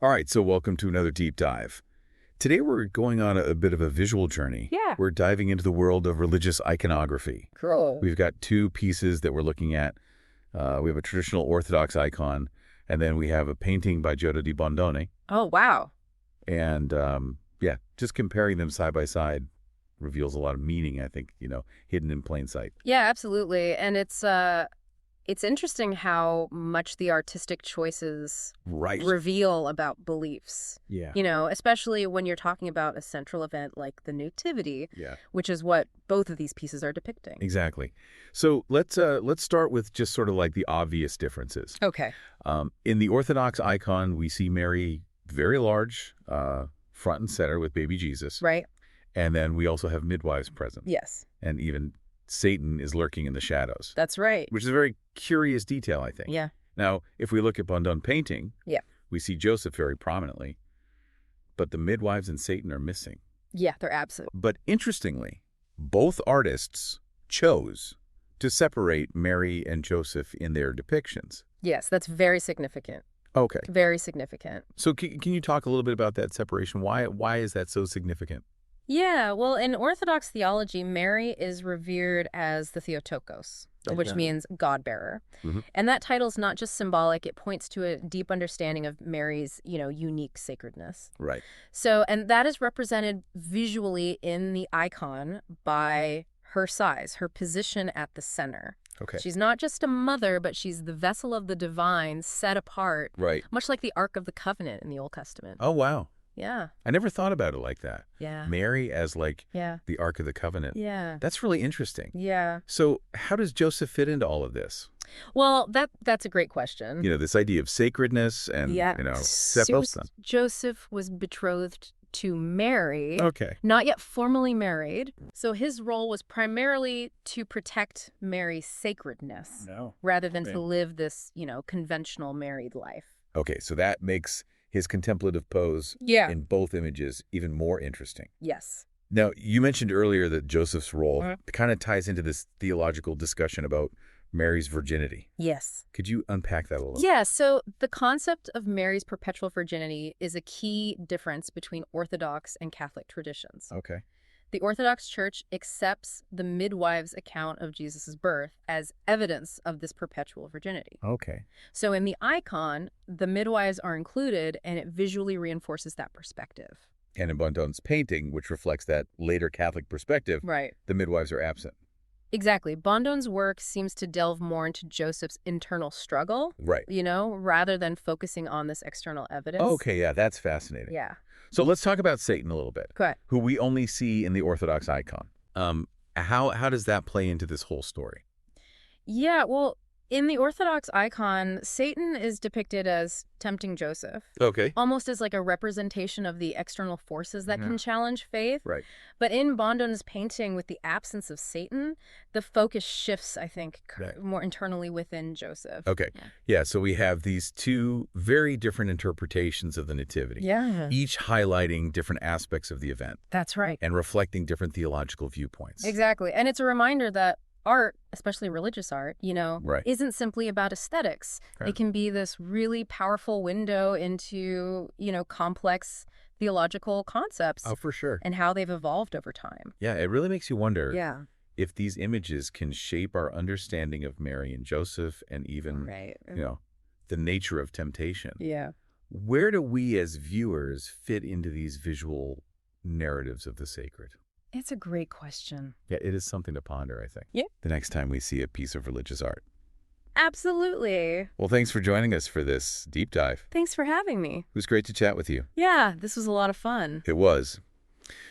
All right, so welcome to another deep dive. Today we're going on a bit of a visual journey. Yeah. We're diving into the world of religious iconography. Cool. We've got two pieces that we're looking at. We have a traditional Orthodox icon, and then we have a painting by Giotto di Bondone. Oh, wow. And yeah, just comparing them side by side reveals a lot of meaning, I think, hidden in plain sight. Yeah, absolutely. And it's interesting how much the artistic choices Right. reveal about beliefs. Yeah. Especially when you're talking about a central event like the Nativity, Yeah. which is what both of these pieces are depicting. Exactly. So let's start with just sort of like the obvious differences. Okay. In the Orthodox icon, we see Mary very large, front and center with baby Jesus. Right? And then we also have midwives present. Yes. And even Satan is lurking in the shadows. That's right. Which is a very curious detail, I think. Yeah. Now, if we look at Bondone painting, Yeah. we see Joseph very prominently, but the midwives and Satan are missing. Yeah, they're absent. But interestingly, both artists chose to separate Mary and Joseph in their depictions. Yes, that's very significant. Okay. Very significant. So can you talk a little bit about that separation? Why is that so significant? Yeah, well, in Orthodox theology, Mary is revered as the Theotokos, which means God-bearer. Mhm. And that title is not just symbolic, it points to a deep understanding of Mary's, unique sacredness. Right. So, and that is represented visually in the icon by her size, her position at the center. Okay. She's not just a mother, but she's the vessel of the divine set apart, Right. much like the Ark of the Covenant in the Old Testament. Oh, wow. Yeah. I never thought about it like that. Yeah. Mary as like Yeah. the Ark of the Covenant. Yeah. That's really interesting. Yeah. So how does Joseph fit into all of this? Well, that's a great question. This idea of sacredness and, sepos. Joseph was betrothed to Mary, Okay. not yet formally married. So his role was primarily to protect Mary's sacredness rather than to live this, conventional married life. Okay, so that makes his contemplative pose Yeah. in both images even more interesting. Yes. Now, you mentioned earlier that Joseph's role kind of ties into this theological discussion about Mary's virginity. Yes. Could you unpack that a little? Yeah, so the concept of Mary's perpetual virginity is a key difference between Orthodox and Catholic traditions. Okay. The Orthodox Church accepts the midwives' account of Jesus' birth as evidence of this perpetual virginity. Okay. So in the icon, the midwives are included, and it visually reinforces that perspective. And in Bondone's painting, which reflects that later Catholic perspective, Right. the midwives are absent. Exactly. Bondone's work seems to delve more into Joseph's internal struggle, Right. rather than focusing on this external evidence. Okay, yeah, that's fascinating. Yeah. So let's talk about Satan a little bit, Go ahead. who we only see in the Orthodox icon. How does that play into this whole story? Yeah, well, in the Orthodox icon, Satan is depicted as tempting Joseph, Okay. almost as like a representation of the external forces that can challenge faith. Right. But in Bondone's painting, with the absence of Satan, the focus shifts, I think, Right. more internally within Joseph. Okay. Yeah, so we have these two very different interpretations of the Nativity, Yeah, each highlighting different aspects of the event that's right. and reflecting different theological viewpoints. Exactly. And it's a reminder that art, especially religious art, Right. isn't simply about aesthetics. Right. It can be this really powerful window into, complex theological concepts Oh, for sure. and how they've evolved over time. Yeah, it really makes you wonder Yeah. if these images can shape our understanding of Mary and Joseph and even, Right. the nature of temptation. Yeah. Where do we as viewers fit into these visual narratives of the sacred? It's a great question. Yeah, it is something to ponder, I think. Yeah. The next time we see a piece of religious art. Absolutely. Well, thanks for joining us for this deep dive. Thanks for having me. It was great to chat with you. Yeah, this was a lot of fun. It was.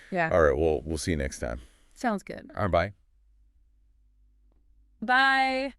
Yeah. All right, well, we'll see you next time. Sounds good. All right, bye. Bye.